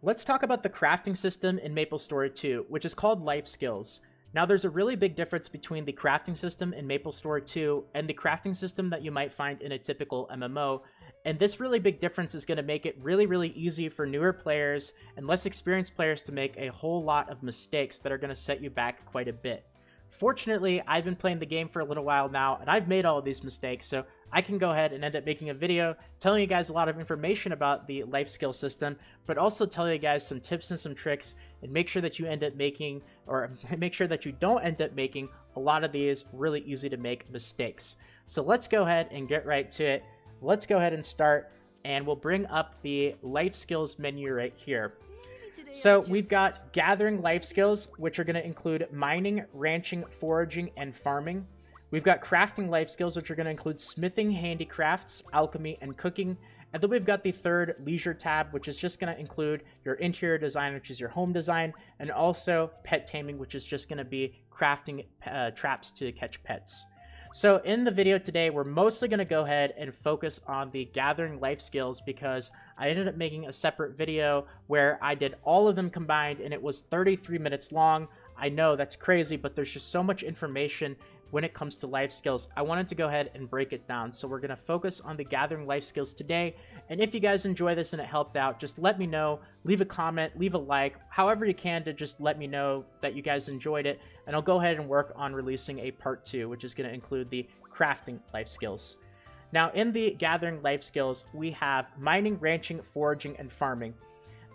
Let's talk about the crafting system in Maplestory 2, which is called life skills. Now, there's a really big difference between the crafting system in Maplestory 2 and the crafting system that you might find in a typical MMO, and this really big difference is going to make it really easy for newer players and less experienced players to make a whole lot of mistakes that are going to set you back quite a bit. Fortunately, I've been playing the game for a little while now, and I've made all of these mistakes, so I can go ahead and end up making a video telling you guys a lot of information about the life skill system, but also tell you guys some tips and some tricks, and make sure that you end up making, or make sure that you don't end up making a lot of these really easy to make mistakes. So let's go ahead and get right to it. Let's go ahead and start, and we'll bring up the life skills menu right here. So we've got gathering life skills, which are going to include mining, ranching, foraging, and farming. We've got crafting life skills, which are going to include smithing, handicrafts, alchemy, and cooking. And then we've got the third leisure tab, which is just going to include your interior design, which is your home design, and also pet taming, which is just going to be crafting traps to catch pets. So in the video today, we're mostly going to go ahead and focus on the gathering life skills because I ended up making a separate video where I did all of them combined and it was 33 minutes long. I know that's crazy, but there's just so much information when it comes to life skills. I wanted to go ahead and break it down. So we're going to focus on the gathering life skills today. And if you guys enjoy this and it helped out, just let me know, leave a comment, leave a like, however you can to just let me know that you guys enjoyed it. And I'll go ahead and work on releasing a part 2, which is going to include the crafting life skills. Now in the gathering life skills, we have mining, ranching, foraging, and farming.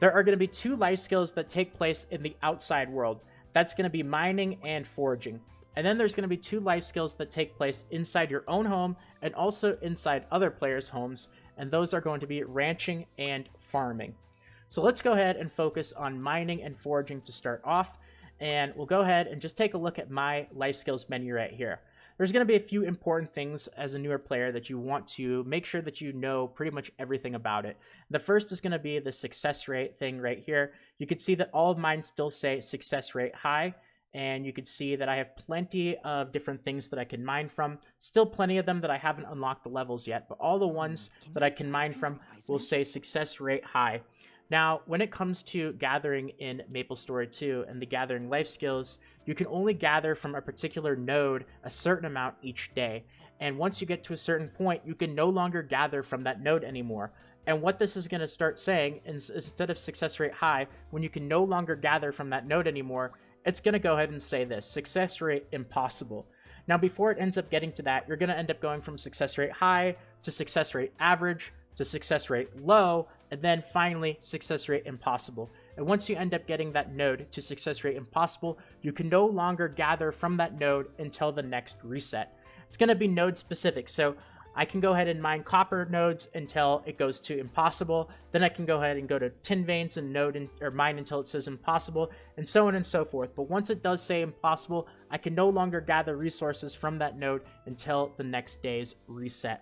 There are going to be 2 life skills that take place in the outside world. That's going to be mining and foraging. And then there's going to be 2 life skills that take place inside your own home and also inside other players' homes. And those are going to be ranching and farming. So let's go ahead and focus on mining and foraging to start off. And we'll go ahead and just take a look at my life skills menu right here. There's going to be a few important things as a newer player that you want to make sure that you know pretty much everything about it. The first is going to be the success rate thing right here. You can see that all of mine still say success rate high. And you can see that I have plenty of different things that I can mine from. Still plenty of them that I haven't unlocked the levels yet, but all the ones that I can mine from will say success rate high. Now, when it comes to gathering in Maplestory 2 and the gathering life skills, you can only gather from a particular node a certain amount each day. And once you get to a certain point, you can no longer gather from that node anymore. And what this is going to start saying is instead of success rate high, when you can no longer gather from that node anymore, it's going to go ahead and say this, success rate impossible. Now, before it ends up getting to that, you're going to end up going from success rate high to success rate average to success rate low, and then finally success rate impossible. And once you end up getting that node to success rate impossible, you can no longer gather from that node until the next reset. It's going to be node specific. So I can go ahead and mine copper nodes until it goes to impossible. Then I can go ahead and go to tin veins and mine until it says impossible, and so on and so forth. But once it does say impossible, I can no longer gather resources from that node until the next day's reset.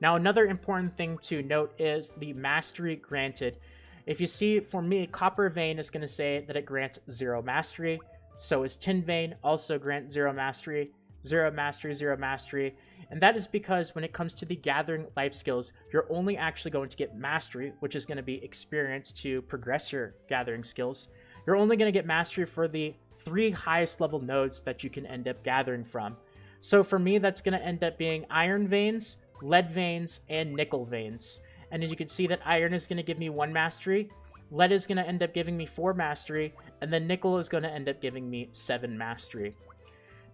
Now, another important thing to note is the mastery granted. If you see, for me, copper vein is going to say that it grants 0 mastery. So is tin vein, also grant 0 mastery. 0 mastery, 0 mastery. And that is because when it comes to the gathering life skills, you're only actually going to get mastery, which is going to be experience to progress your gathering skills. You're only going to get mastery for the 3 highest level nodes that you can end up gathering from. So for me, that's going to end up being iron veins, lead veins, and nickel veins. And as you can see, that iron is going to give me 1 mastery, lead is going to end up giving me 4 mastery, and then nickel is going to end up giving me 7 mastery.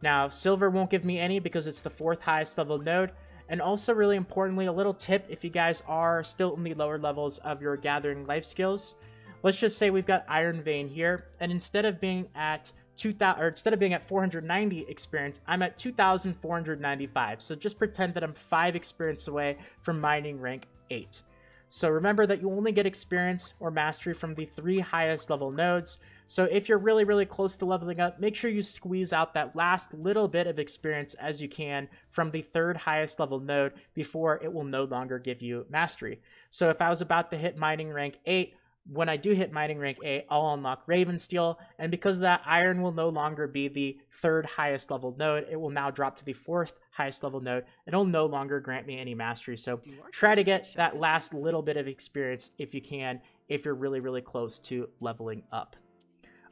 Now, silver won't give me any because it's the 4th highest level node. And also, really importantly, a little tip if you guys are still in the lower levels of your gathering life skills. Let's just say we've got iron vein here, and instead of being at 490 experience, I'm at 2,495. So just pretend that I'm 5 experience away from mining rank 8. So remember that you only get experience or mastery from the 3 highest level nodes. So if you're really close to leveling up, make sure you squeeze out that last little bit of experience as you can from the 3rd highest level node before it will no longer give you mastery. So if I was about to hit mining rank 8, when I do hit mining rank 8, I'll unlock Raven Steel, and because of that, iron will no longer be the 3rd highest level node. It will now drop to the 4th highest level node, and it'll no longer grant me any mastery. So try to get that last little bit of experience if you can if you're really, really close to leveling up.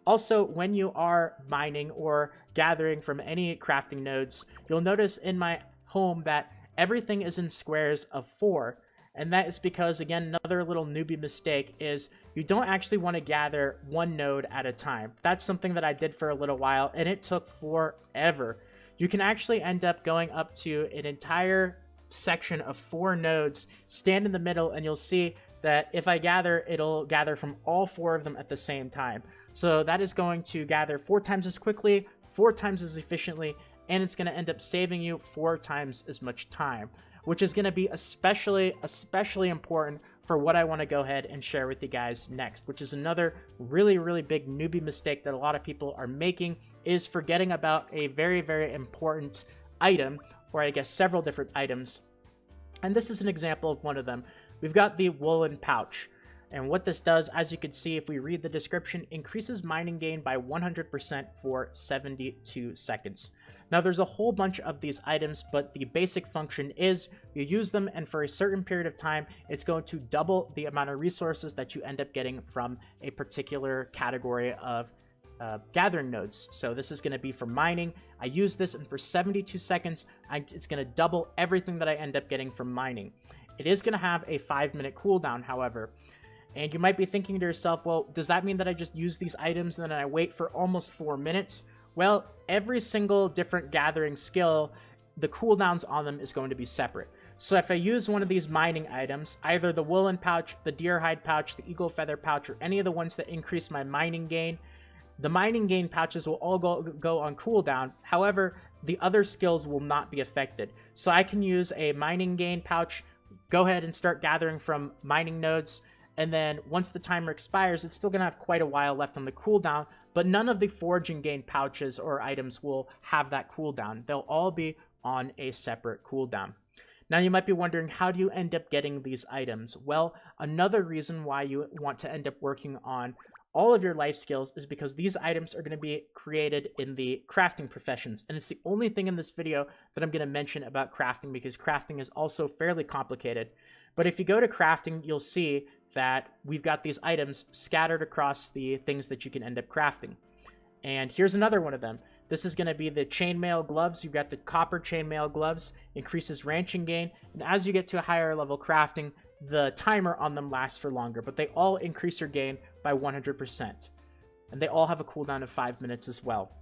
Also, when you are mining or gathering from any crafting nodes, you'll notice in my home that everything is in squares of 4. And that is because, again, another little newbie mistake is you don't actually want to gather one node at a time. That's something that I did for a little while, and it took forever. You can actually end up going up to an entire section of 4 nodes, stand in the middle, and you'll see that if I gather, it'll gather from all 4 of them at the same time. So that is going to gather 4 times as quickly, 4 times as efficiently, and it's going to end up saving you 4 times as much time, which is going to be especially important for what I want to go ahead and share with you guys next, which is another really, really big newbie mistake that a lot of people are making, is forgetting about a very, very important item, or I guess several different items. And this is an example of one of them. We've got the Woollen Pouch. And what this does, as you can see if we read the description, increases mining gain by 100% for 72 seconds. Now there's a whole bunch of these items, but the basic function is you use them, and for a certain period of time, it's going to double the amount of resources that you end up getting from a particular category of gathering nodes. So this is going to be for mining. I use this, and for 72 seconds, it's going to double everything that I end up getting from mining. It is going to have a 5-minute cooldown, however. And you might be thinking to yourself, well, does that mean that I just use these items and then I wait for almost 4 minutes? Well, every single different gathering skill, the cooldowns on them is going to be separate. So if I use one of these mining items, either the Woollen Pouch, the Deer Hide Pouch, the Eagle Feather Pouch, or any of the ones that increase my mining gain, the mining gain pouches will all go on cooldown. However, the other skills will not be affected. So I can use a mining gain pouch, go ahead and start gathering from mining nodes, and then once the timer expires, it's still going to have quite a while left on the cooldown, but none of the foraging gain pouches or items will have that cooldown. They'll all be on a separate cooldown. Now you might be wondering, how do you end up getting these items? Well, another reason why you want to end up working on all of your life skills is because these items are going to be created in the crafting professions. And it's the only thing in this video that I'm going to mention about crafting, because crafting is also fairly complicated. But if you go to crafting, you'll see that we've got these items scattered across the things that you can end up crafting. And here's another one of them. This is going to be the Chainmail Gloves. You've got the Copper Chainmail Gloves, increases ranching gain. And as you get to a higher level crafting, the timer on them lasts for longer, but they all increase your gain by 100%. And they all have a cooldown of 5 minutes as well.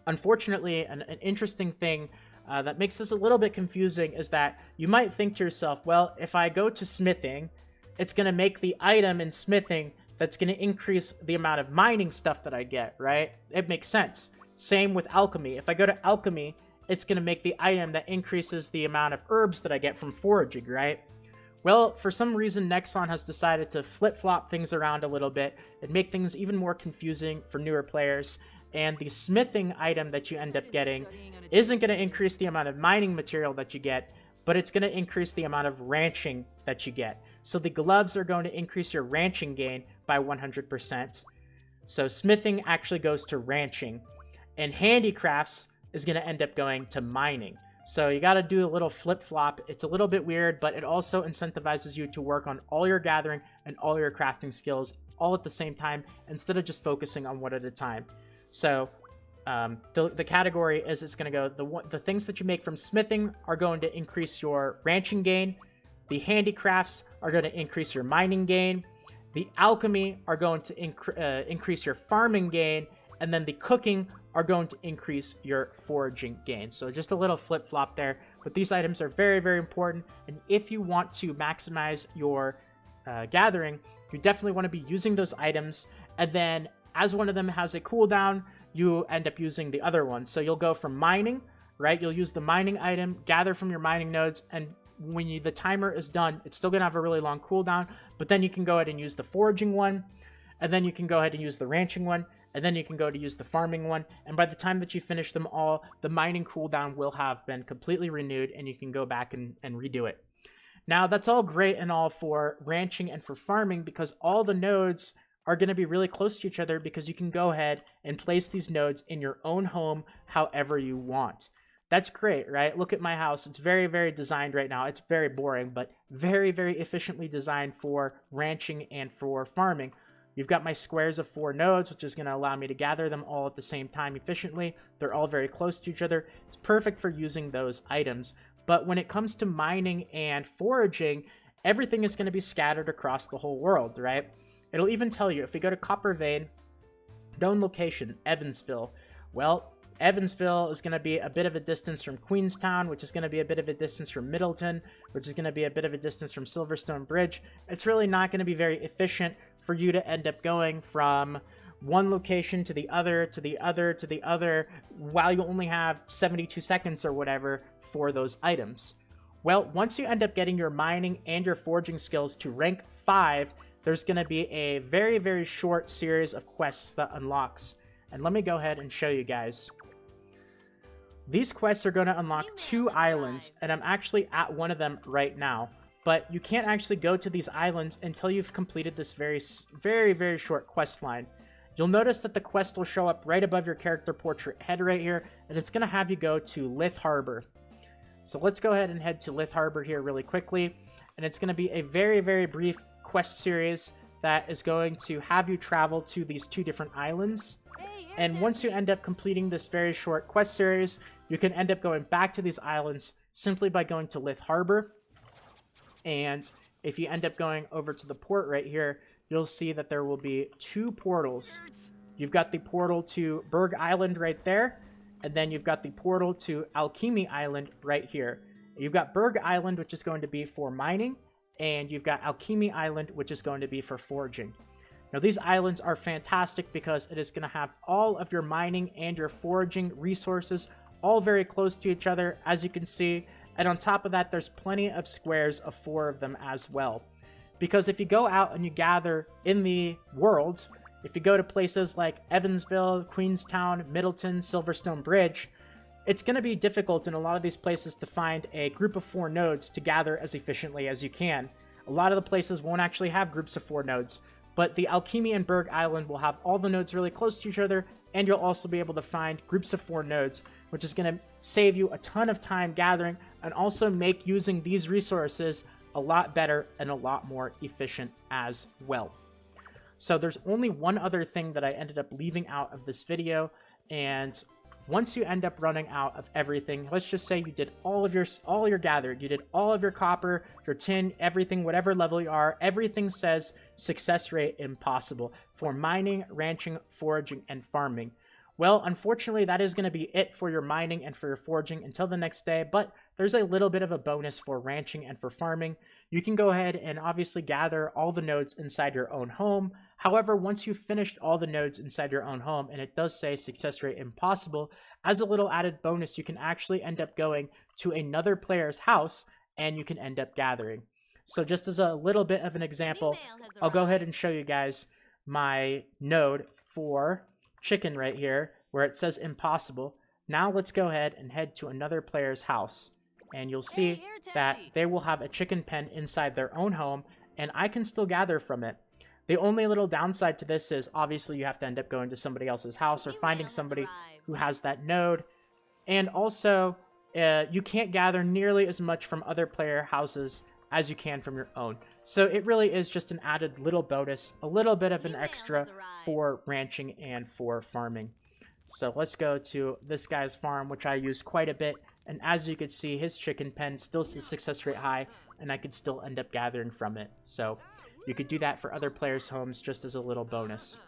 Unfortunately, an interesting thing that makes this a little bit confusing is that you might think to yourself, well, if I go to smithing, it's going to make the item in smithing that's going to increase the amount of mining stuff that I get, right? It makes sense. Same with alchemy. If I go to alchemy, it's going to make the item that increases the amount of herbs that I get from foraging, right? Well, for some reason, Nexon has decided to flip-flop things around a little bit and make things even more confusing for newer players. And the smithing item that you end up getting isn't going to increase the amount of mining material that you get, but it's going to increase the amount of ranching that you get. So the gloves are going to increase your ranching gain by 100%. So smithing actually goes to ranching. And handicrafts is going to end up going to mining. So you got to do a little flip-flop. It's a little bit weird, but it also incentivizes you to work on all your gathering and all your crafting skills all at the same time, instead of just focusing on one at a time. So the category is, it's going to go, the things that you make from smithing are going to increase your ranching gain. The handicrafts are going to increase your mining gain. The alchemy are going to increase your farming gain. And then the cooking are going to increase your foraging gain. So just a little flip-flop there. But these items are very, very important. And if you want to maximize your gathering, you definitely want to be using those items. And then as one of them has a cooldown, you end up using the other one. So you'll go from mining, right? You'll use the mining item, gather from your mining nodes, and when the timer is done, it's still going to have a really long cooldown, but then you can go ahead and use the foraging one, and then you can go ahead and use the ranching one, and then you can go to use the farming one, and by the time that you finish them all, the mining cooldown will have been completely renewed, and you can go back and redo it. Now, that's all great and all for ranching and for farming, because all the nodes are going to be really close to each other, because you can go ahead and place these nodes in your own home however you want. That's great, right? Look at my house. It's very, very designed right now. It's very boring, but very, very efficiently designed for ranching and for farming. You've got my squares of 4 nodes, which is going to allow me to gather them all at the same time efficiently. They're all very close to each other. It's perfect for using those items. But when it comes to mining and foraging, everything is going to be scattered across the whole world, right? It'll even tell you, if we go to Copper Vein, known location, Evansville. Well, Evansville is going to be a bit of a distance from Queenstown, which is going to be a bit of a distance from Middleton, which is going to be a bit of a distance from Silverstone Bridge. It's really not going to be very efficient for you to end up going from one location to the other, to the other, to the other, while you only have 72 seconds or whatever for those items. Well, once you end up getting your mining and your foraging skills to rank 5, there's going to be a very, very short series of quests that unlocks. And let me go ahead and show you guys. These quests are going to unlock 2 islands, and I'm actually at one of them right now. But you can't actually go to these islands until you've completed this very, very short quest line. You'll notice that the quest will show up right above your character portrait head right here, and it's going to have you go to Lith Harbor. So let's go ahead and head to Lith Harbor here really quickly, and it's going to be a very, very brief quest series that is going to have you travel to these 2 different islands. And once you end up completing this very short quest series, you can end up going back to these islands simply by going to Lith Harbor. And if you end up going over to the port right here, you'll see that there will be 2 portals. You've got the portal to Berg Island right there, and then you've got the portal to Alchemy Island right here. You've got Berg Island, which is going to be for mining, and you've got Alchemy Island, which is going to be for foraging. Now, these islands are fantastic because it is going to have all of your mining and your foraging resources all very close to each other, as you can see. And on top of that, there's plenty of squares of 4 of them as well. Because if you go out and you gather in the world, if you go to places like Evansville, Queenstown, Middleton, Silverstone Bridge, it's going to be difficult in a lot of these places to find a group of 4 nodes to gather as efficiently as you can. A lot of the places won't actually have groups of 4 nodes. But the Alchemy and Berg Island will have all the nodes really close to each other, and you'll also be able to find groups of 4 nodes, which is going to save you a ton of time gathering and also make using these resources a lot better and a lot more efficient as well. So there's only one other thing that I ended up leaving out of this video, and once you end up running out of everything, let's just say you did all your gathered, you did all of your copper, your tin, everything, whatever level you are, everything says success rate impossible for mining, ranching, foraging, and farming. Well, unfortunately, that is going to be it for your mining and for your foraging until the next day, but there's a little bit of a bonus for ranching and for farming. You can go ahead and obviously gather all the nodes inside your own home. However, once you've finished all the nodes inside your own home, and it does say success rate impossible, as a little added bonus, you can actually end up going to another player's house and you can end up gathering. So just as a little bit of an example, I'll go ahead and show you guys my node for chicken right here, where it says impossible. Now let's go ahead and head to another player's house, and you'll see that they will have a chicken pen inside their own home, and I can still gather from it. The only little downside to this is obviously you have to end up going to somebody else's house or finding somebody who has that node, and also you can't gather nearly as much from other player houses as you can from your own. So it really is just an added little bonus, a little bit of an extra for ranching and for farming. So let's go to this guy's farm, which I use quite a bit. And as you can see, his chicken pen still says success rate high, and I could still end up gathering from it. So you could do that for other players' homes just as a little bonus.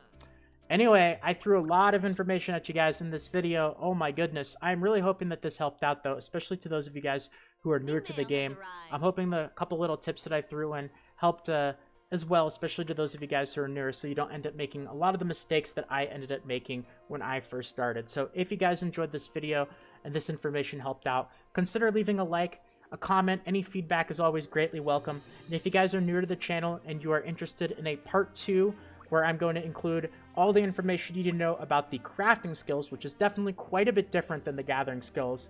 Anyway, I threw a lot of information at you guys in this video. Oh my goodness. I'm really hoping that this helped out, though, especially to those of you guys who are newer to the game. I'm hoping the couple little tips that I threw in helped as well, especially to those of you guys who are newer, so you don't end up making a lot of the mistakes that I ended up making when I first started. So if you guys enjoyed this video and this information helped out, consider leaving a like, a comment. Any feedback is always greatly welcome. And if you guys are newer to the channel and you are interested in a part 2 where I'm going to include all the information you need to know about the crafting skills, which is definitely quite a bit different than the gathering skills,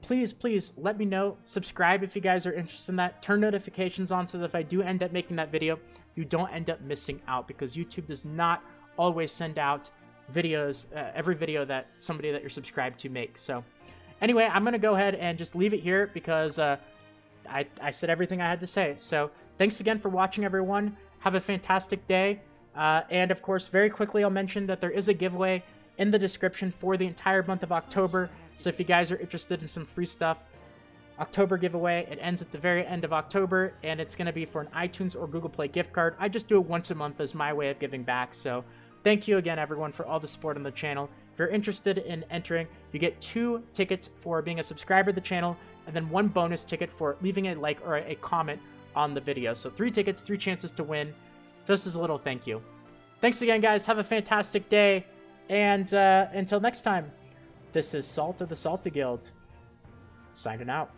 please let me know. Subscribe if you guys are interested in that. Turn notifications on so that if I do end up making that video, you don't end up missing out, because YouTube does not always send out videos, every video that somebody that you're subscribed to makes. So Anyway, I'm going to go ahead and just leave it here because I said everything I had to say. So thanks again for watching, everyone. Have a fantastic day. And of course, very quickly, I'll mention that there is a giveaway in the description for the entire month of October. So if you guys are interested in some free stuff, October giveaway, it ends at the very end of October, and it's going to be for an iTunes or Google Play gift card. I just do it once a month as my way of giving back. So thank you again, everyone, for all the support on the channel. If you're interested in entering, you get 2 tickets for being a subscriber to the channel, and then 1 bonus ticket for leaving a like or a comment on the video. So 3 tickets, 3 chances to win, just as a little thank you. Thanks again, guys. Have a fantastic day. And until next time, this is Salt of the Salty Guild, signing out.